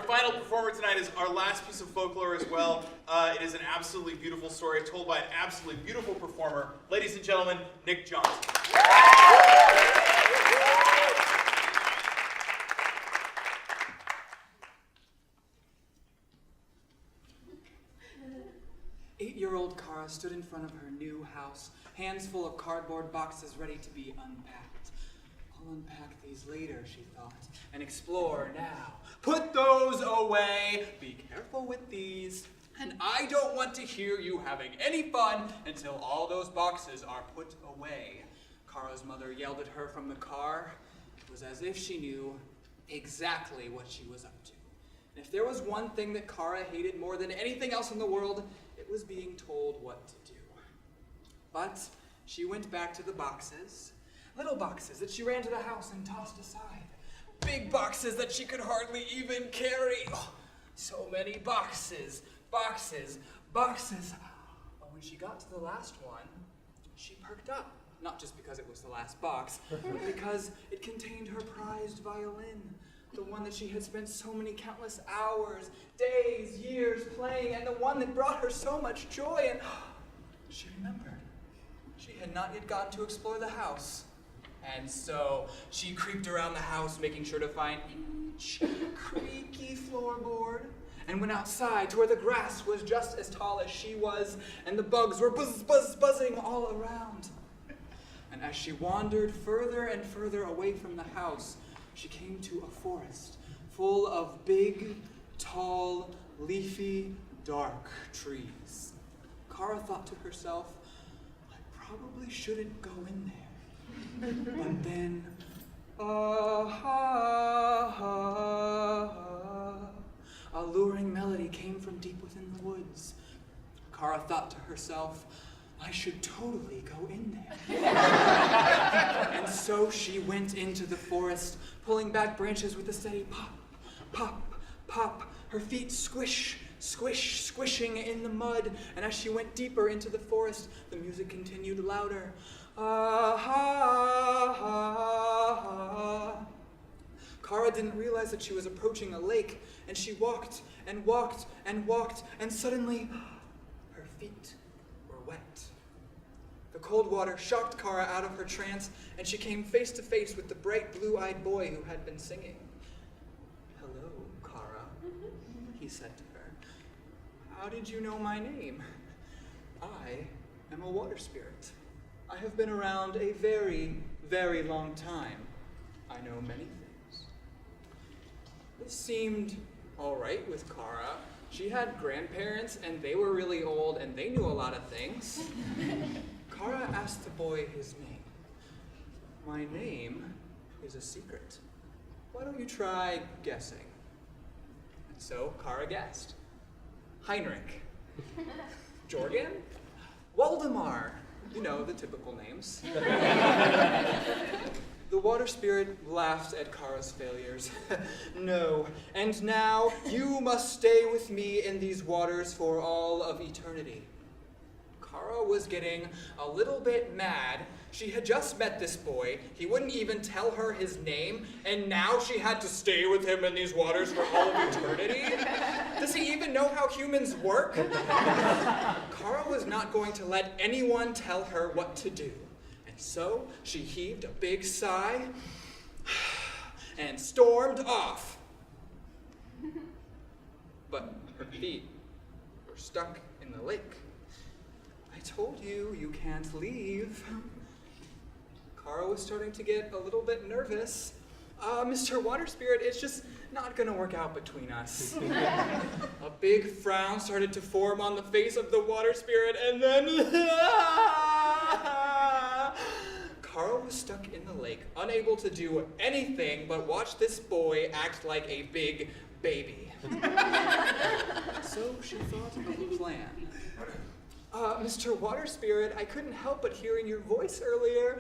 final performer tonight is our last piece of folklore as well. It is an absolutely beautiful story told by an absolutely beautiful performer. Ladies and gentlemen, Nick Johnson. 8-year-old Kara stood in front of her new house, hands full of cardboard boxes ready to be unpacked. I'll unpack these later, she thought, and explore now. Put those away. Be careful with these. And I don't want to hear you having any fun until all those boxes are put away. Kara's mother yelled at her from the car. It was as if she knew exactly what she was up to. And if there was one thing that Kara hated more than anything else in the world, it was being told what to do. But she went back to the boxes, little boxes that she ran to the house and tossed aside. Big boxes that she could hardly even carry. Oh, so many boxes, boxes, boxes. But when she got to the last one, she perked up. Not just because it was the last box, but because it contained her prized violin. The one that she had spent so many countless hours, days, years playing, and the one that brought her so much joy. And she remembered. She had not yet gotten to explore the house. And so she creeped around the house, making sure to find each creaky floorboard, and went outside to where the grass was just as tall as she was, and the bugs were buzzing all around. And as she wandered further and further away from the house, she came to a forest full of big, tall, leafy, dark trees. Kara thought to herself, I probably shouldn't go in there. But then, a luring melody came from deep within the woods. Kara thought to herself, I should totally go in there. And so she went into the forest, pulling back branches with a steady pop, pop, pop. Her feet squish, squish, squishing in the mud. And as she went deeper into the forest, the music continued louder. Kara didn't realize that she was approaching a lake, and she walked and walked and walked, and suddenly her feet were wet. The cold water shocked Kara out of her trance, and she came face to face with the bright blue-eyed boy who had been singing. Hello, Kara, he said to her. How did you know my name? I am a water spirit. I have been around a very, very long time. I know many things. This seemed all right with Kara. She had grandparents, and they were really old, and they knew a lot of things. Kara asked the boy his name. My name is a secret. Why don't you try guessing? And so Kara guessed. Heinrich. Jorgen? Waldemar. You know, the typical names. The water spirit laughed at Kara's failures. No, and now you must stay with me in these waters for all of eternity. Kara was getting a little bit mad. She had just met this boy. He wouldn't even tell her his name, and now she had to stay with him in these waters for all of eternity? Does he even know how humans work? Kara was not going to let anyone tell her what to do. And so she heaved a big sigh and stormed off. But her feet were stuck in the lake. I told you, you can't leave. Kara was starting to get a little bit nervous. Mr. Water Spirit, it's just not gonna work out between us. A big frown started to form on the face of the Water Spirit, and then Kara was stuck in the lake, unable to do anything but watch this boy act like a big baby. So she thought of a plan. Mr. Water Spirit, I couldn't help but hearing your voice earlier.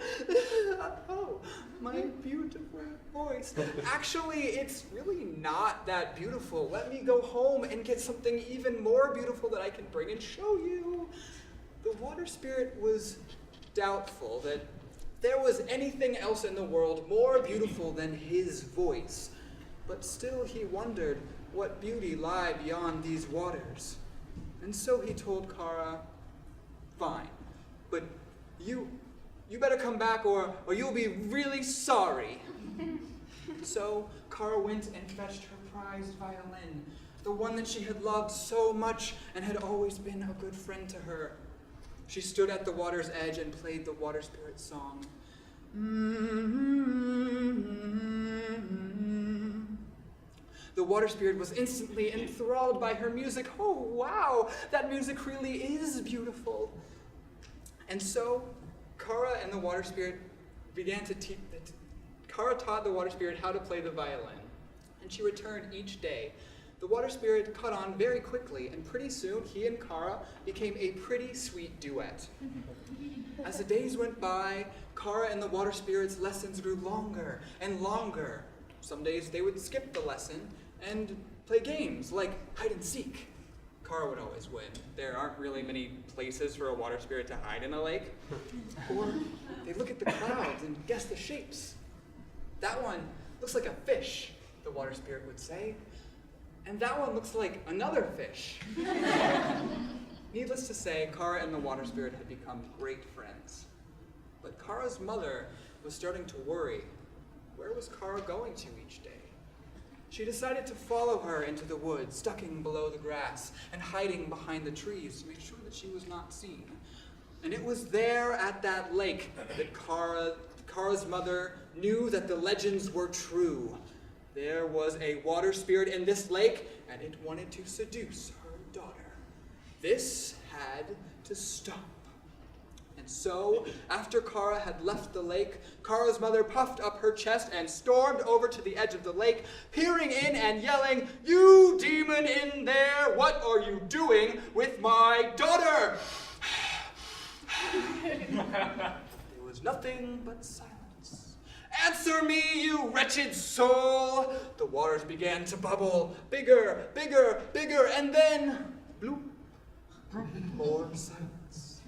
Oh, my beautiful voice. Actually, it's really not that beautiful. Let me go home and get something even more beautiful that I can bring and show you. The Water Spirit was doubtful that there was anything else in the world more beautiful than his voice. but still he wondered what beauty lay beyond these waters. And so he told Kara, "Fine, but you better come back or you'll be really sorry." So Kara went and fetched her prized violin, the one that she had loved so much and had always been a good friend to her. She stood at the water's edge and played the water spirit song. The water spirit was instantly enthralled by her music. "Oh, wow, that music really is beautiful." And so Kara and the water spirit began to teach. Kara taught the water spirit how to play the violin, and she returned each day. The water spirit caught on very quickly, and pretty soon he and Kara became a pretty sweet duet. As the days went by, Kara and the water spirit's lessons grew longer and longer. Some days they would skip the lesson and play games like hide and seek. Kara would always win. There aren't really many places for a water spirit to hide in a lake. Or they'd look at the clouds and guess the shapes. "That one looks like a fish," the water spirit would say. "And that one looks like another fish." Needless to say, Kara and the water spirit had become great friends. But Kara's mother was starting to worry. Where was Kara going to each day? She decided to follow her into the woods, ducking below the grass and hiding behind the trees to make sure that she was not seen. And it was there at that lake that Kara's mother knew that the legends were true. There was a water spirit in this lake, and it wanted to seduce her daughter. This had to stop. And so, after Kara had left the lake, Kara's mother puffed up her chest and stormed over to the edge of the lake, peering in and yelling, "You demon in there, what are you doing with my daughter?" There was nothing but silence. "Answer me, you wretched soul!" The waters began to bubble, bigger, bigger, bigger, and then, bloop, more silence.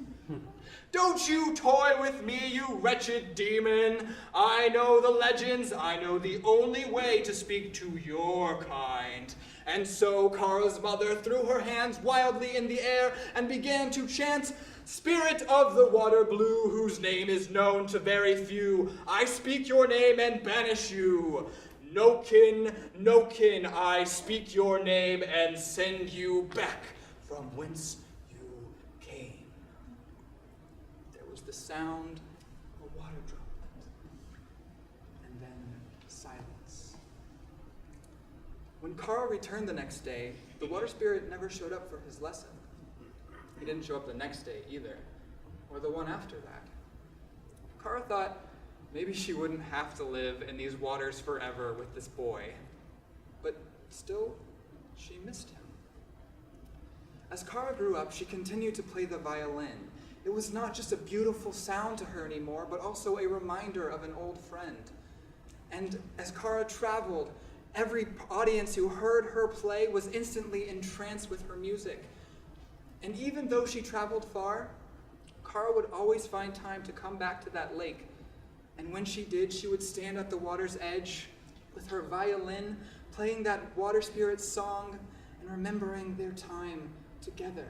"Don't you toy with me, you wretched demon. I know the legends. I know the only way to speak to your kind." And so Kara's mother threw her hands wildly in the air and began to chant, "Spirit of the water blue, whose name is known to very few, I speak your name and banish you. Nokken, Nokken, I speak your name and send you back from whence you came." There was the sound of a water droplet, and then silence. When Kara returned the next day, the water spirit never showed up for his lesson. He didn't show up the next day either, or the one after that. Kara thought maybe she wouldn't have to live in these waters forever with this boy. But still, she missed him. As Kara grew up, she continued to play the violin. It was not just a beautiful sound to her anymore, but also a reminder of an old friend. And as Kara traveled, every audience who heard her play was instantly entranced with her music. And even though she traveled far, Kara would always find time to come back to that lake. And when she did, she would stand at the water's edge with her violin, playing that water spirit song and remembering their time together.